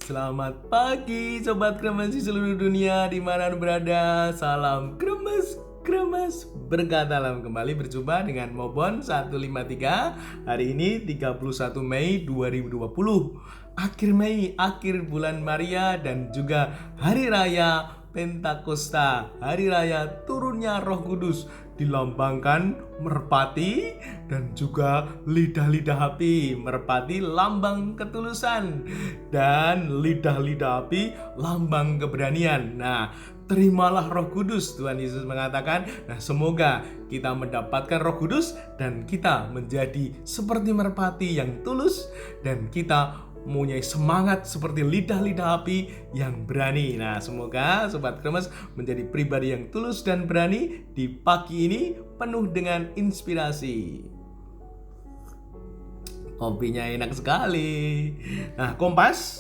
Selamat pagi Sobat Kremes di seluruh dunia dimana Anda berada. Salam kremes, kremes. Berkat alam kembali berjumpa dengan Mobon 153. Hari ini 31 Mei 2020. Akhir Mei, akhir bulan Maria dan juga Hari Raya Pentakosta, Hari Raya turunnya Roh Kudus, dilambangkan merpati dan juga lidah-lidah api. Merpati lambang ketulusan dan lidah-lidah api lambang keberanian. Nah, terimalah Roh Kudus, Tuhan Yesus mengatakan. Nah, semoga kita mendapatkan Roh Kudus dan kita menjadi seperti merpati yang tulus dan kita mempunyai semangat seperti lidah-lidah api yang berani. Nah, semoga Sobat Kremes menjadi pribadi yang tulus dan berani di pagi ini penuh dengan inspirasi. Kopinya enak sekali. Nah, Kompas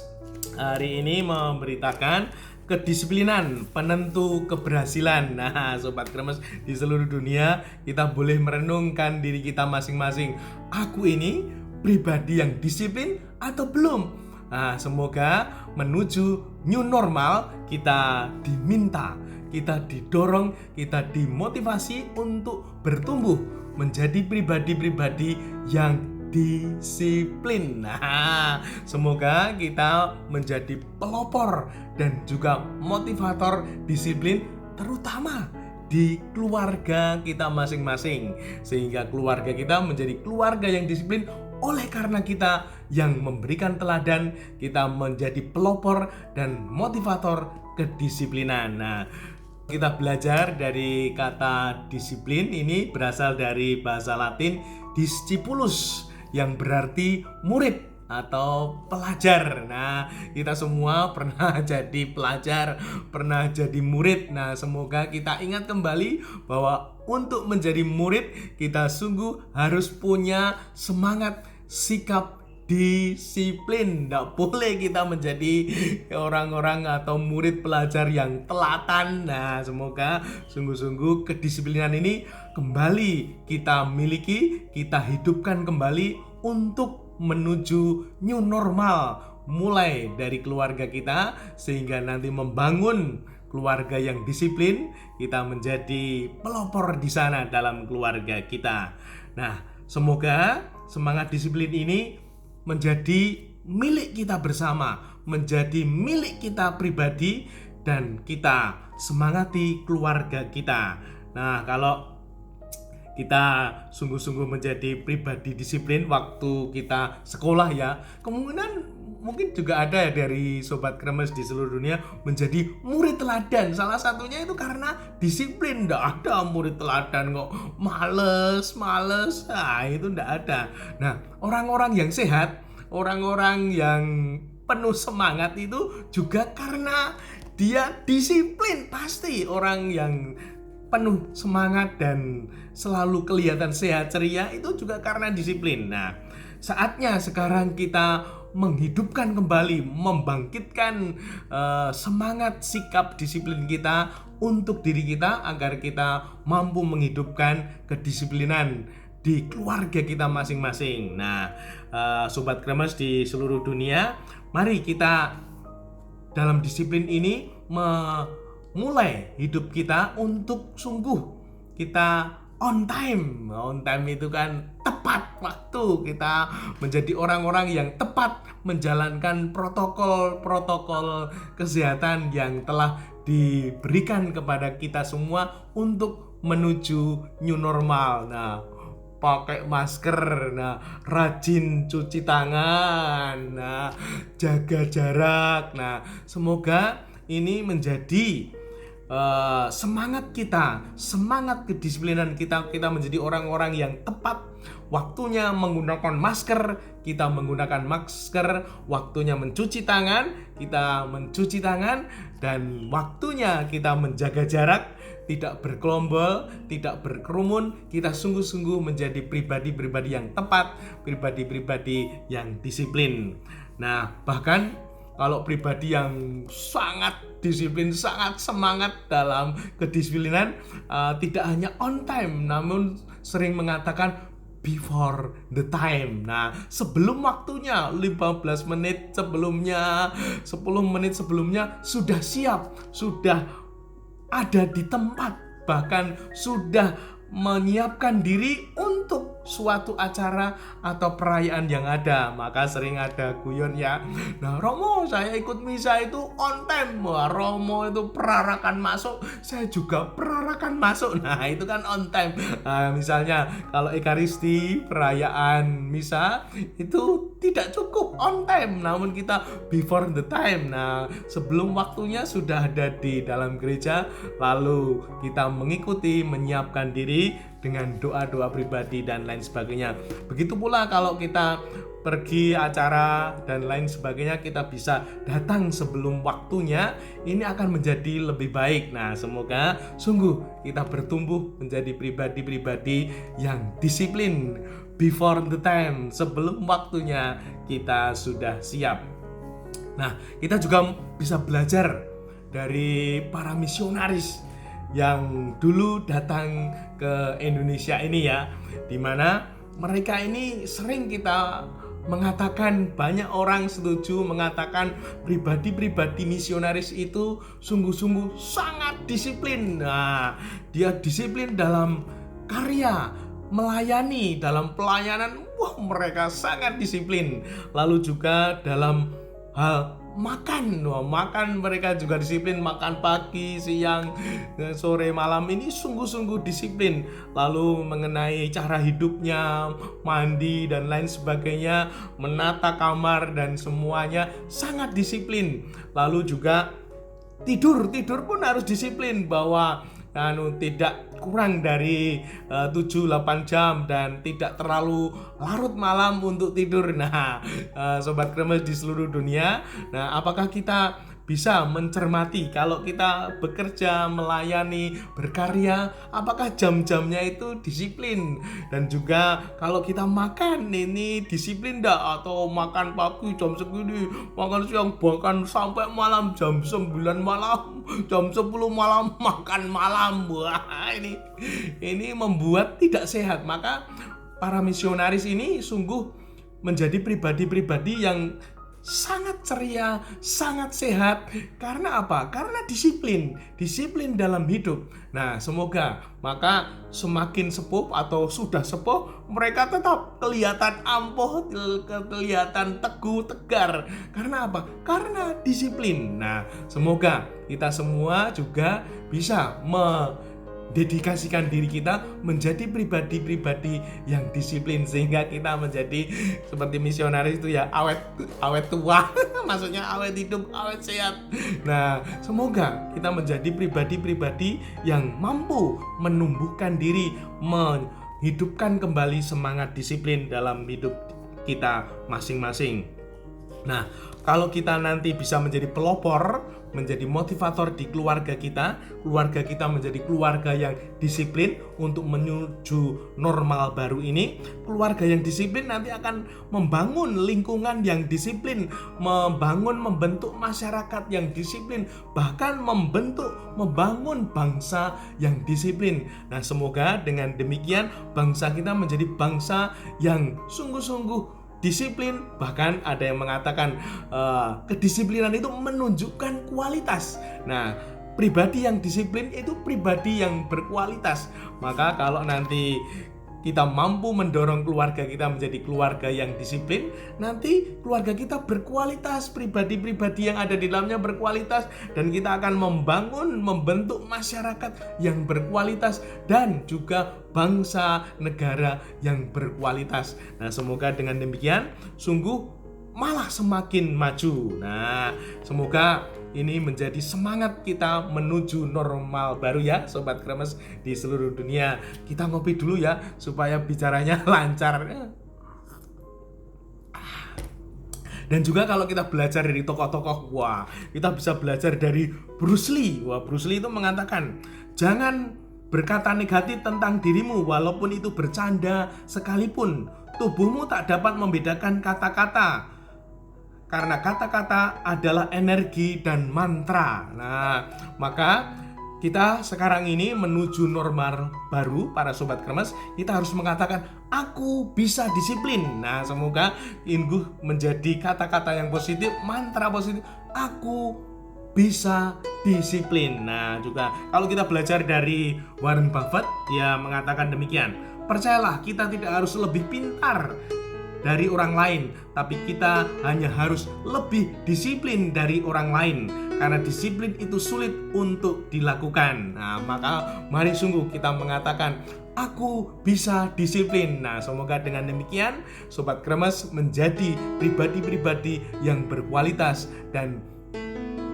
hari ini memberitakan kedisiplinan penentu keberhasilan. Nah, Sobat Kremes di seluruh dunia, kita boleh merenungkan diri kita masing-masing. Aku ini pribadi yang disiplin atau belum? Nah, semoga menuju new normal kita diminta, kita didorong, kita dimotivasi untuk bertumbuh menjadi pribadi-pribadi yang disiplin. Nah, semoga kita menjadi pelopor dan juga motivator disiplin, terutama di keluarga kita masing-masing, sehingga keluarga kita menjadi keluarga yang disiplin. Oleh karena kita yang memberikan teladan, kita menjadi pelopor dan motivator kedisiplinan. Nah, kita belajar dari kata disiplin ini berasal dari bahasa Latin discipulus yang berarti murid atau pelajar. Nah, kita semua pernah jadi pelajar, pernah jadi murid. Nah, semoga kita ingat kembali bahwa untuk menjadi murid kita sungguh harus punya semangat, sikap disiplin. Tidak boleh kita menjadi orang-orang atau murid pelajar yang telatan. Nah, semoga sungguh-sungguh kedisiplinan ini kembali kita miliki, kita hidupkan kembali untuk menuju new normal, mulai dari keluarga kita, sehingga nanti membangun keluarga yang disiplin, kita menjadi pelopor di sana dalam keluarga kita. Nah, semoga semangat disiplin ini menjadi milik kita bersama, menjadi milik kita pribadi, dan kita semangati keluarga kita. Nah, kalau kita sungguh-sungguh menjadi pribadi disiplin waktu kita sekolah ya, kemungkinan mungkin juga ada dari Sobat Kremes di seluruh dunia menjadi murid teladan. Salah satunya itu karena disiplin. Nggak ada murid teladan kok males. Nah, itu nggak ada. Nah, orang-orang yang sehat, orang-orang yang penuh semangat itu juga karena dia disiplin. Pasti orang yang penuh semangat dan selalu kelihatan sehat ceria itu juga karena disiplin. Nah, saatnya sekarang kita menghidupkan kembali, membangkitkan semangat sikap disiplin kita untuk diri kita agar kita mampu menghidupkan kedisiplinan di keluarga kita masing-masing. Nah, Sobat Kremes di seluruh dunia, mari kita dalam disiplin ini mulai hidup kita untuk sungguh kita on time. On time itu kan tepat waktu. Kita menjadi orang-orang yang tepat menjalankan protokol kesehatan yang telah diberikan kepada kita semua untuk menuju new normal. Nah, pakai masker, nah, rajin cuci tangan, nah, jaga jarak. Nah, semoga ini menjadi semangat kita, semangat kedisiplinan kita menjadi orang-orang yang tepat waktunya menggunakan masker, kita menggunakan masker, waktunya mencuci tangan, kita mencuci tangan, dan waktunya kita menjaga jarak, tidak bergerombol, tidak berkerumun. Kita sungguh-sungguh menjadi pribadi-pribadi yang tepat, pribadi-pribadi yang disiplin. Nah, bahkan kalau pribadi yang sangat disiplin, sangat semangat dalam kedisiplinan, tidak hanya on time, namun sering mengatakan before the time. Nah, sebelum waktunya, 15 menit sebelumnya, 10 menit sebelumnya sudah siap, sudah ada di tempat, bahkan sudah menyiapkan diri untuk suatu acara atau perayaan yang ada. Maka sering ada guyon ya, nah Romo saya ikut misa itu on time. Wah, Romo itu perarakan masuk, saya juga perarakan masuk. Nah itu kan on time. Nah, misalnya kalau Ekaristi, perayaan misa itu tidak cukup on time, namun kita before the time. Nah sebelum waktunya sudah ada di dalam gereja, lalu kita mengikuti, menyiapkan diri dengan doa-doa pribadi dan lain sebagainya. Begitu pula kalau kita pergi acara dan lain sebagainya, kita bisa datang sebelum waktunya. Ini akan menjadi lebih baik. Nah, semoga sungguh kita bertumbuh menjadi pribadi-pribadi yang disiplin before the time, sebelum waktunya kita sudah siap. Nah, kita juga bisa belajar dari para misionaris yang dulu datang ke Indonesia ini ya, dimana mereka ini sering kita mengatakan, banyak orang setuju mengatakan pribadi-pribadi misionaris itu sungguh-sungguh sangat disiplin. Nah, dia disiplin dalam karya, melayani, dalam pelayanan, wah mereka sangat disiplin. Lalu juga dalam hal makan, makan mereka juga disiplin, makan pagi, siang, sore, malam, ini sungguh-sungguh disiplin. Lalu mengenai cara hidupnya, mandi dan lain sebagainya, menata kamar dan semuanya sangat disiplin. Lalu juga tidur pun harus disiplin, bahwa tidak kurang dari 7-8 jam dan tidak terlalu larut malam untuk tidur. Nah, Sobat Kremes di seluruh dunia, nah apakah kita bisa mencermati kalau kita bekerja, melayani, berkarya, apakah jam-jamnya itu disiplin? Dan juga kalau kita makan ini disiplin enggak? Atau makan pagi jam segini, makan siang, bahkan sampai malam jam 9 malam, jam 10 malam makan malam. Wah, ini membuat tidak sehat. Maka para misionaris ini sungguh menjadi pribadi-pribadi yang sangat ceria, sangat sehat. Karena apa? Karena disiplin dalam hidup. Nah, semoga maka semakin sepuh atau sudah sepuh, mereka tetap kelihatan ampuh, kelihatan teguh, tegar. Karena apa? Karena disiplin. Nah, semoga kita semua juga bisa dedikasikan diri kita menjadi pribadi-pribadi yang disiplin, sehingga kita menjadi seperti misionaris itu ya, awet tua maksudnya awet hidup, awet sehat. Nah, semoga kita menjadi pribadi-pribadi yang mampu menumbuhkan diri, menghidupkan kembali semangat disiplin dalam hidup kita masing-masing. Nah, kalau kita nanti bisa menjadi pelopor, menjadi motivator di keluarga kita menjadi keluarga yang disiplin untuk menuju normal baru ini. Keluarga yang disiplin nanti akan membangun lingkungan yang disiplin, membentuk masyarakat yang disiplin, bahkan membangun bangsa yang disiplin. Nah, semoga dengan demikian bangsa kita menjadi bangsa yang sungguh-sungguh disiplin. Bahkan ada yang mengatakan kedisiplinan itu menunjukkan kualitas. Nah, pribadi yang disiplin itu pribadi yang berkualitas. Maka kalau nanti kita mampu mendorong keluarga kita menjadi keluarga yang disiplin, nanti keluarga kita berkualitas, pribadi-pribadi yang ada di dalamnya berkualitas, dan kita akan membentuk masyarakat yang berkualitas dan juga bangsa negara yang berkualitas. Nah, semoga dengan demikian sungguh malah semakin maju. Nah, semoga ini menjadi semangat kita menuju normal baru ya, Sobat Kremes di seluruh dunia. Kita ngopi dulu ya, supaya bicaranya lancar. Dan juga kalau kita belajar dari tokoh-tokoh, wah, kita bisa belajar dari Bruce Lee. Wah, Bruce Lee itu mengatakan, jangan berkata negatif tentang dirimu walaupun itu bercanda sekalipun. Tubuhmu tak dapat membedakan kata-kata, karena kata-kata adalah energi dan mantra. Nah, maka kita sekarang ini menuju normal baru, para sobat kremes, kita harus mengatakan aku bisa disiplin. Nah, semoga ini menjadi kata-kata yang positif, mantra positif. Aku bisa disiplin. Nah, juga kalau kita belajar dari Warren Buffett, dia mengatakan demikian. Percayalah, kita tidak harus lebih pintar dari orang lain, tapi kita hanya harus lebih disiplin dari orang lain. Karena disiplin itu sulit untuk dilakukan. Nah, maka mari sungguh kita mengatakan aku bisa disiplin. Nah, semoga dengan demikian Sobat Kremes menjadi pribadi-pribadi yang berkualitas, dan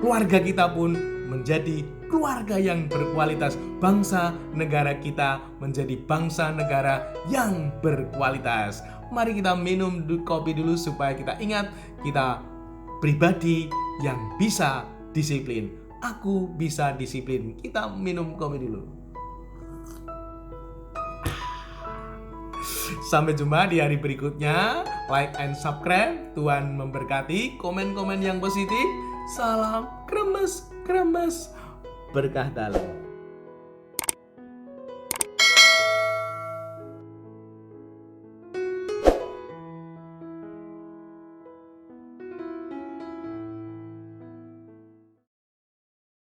keluarga kita pun menjadi keluarga yang berkualitas. Bangsa negara kita menjadi bangsa negara yang berkualitas. Mari kita minum kopi dulu supaya kita ingat kita pribadi yang bisa disiplin. Aku bisa disiplin. Kita minum kopi dulu. Sampai jumpa di hari berikutnya. Like and subscribe. Tuhan memberkati. Komen-komen yang positif. Salam kremes, kremes berkah dalam.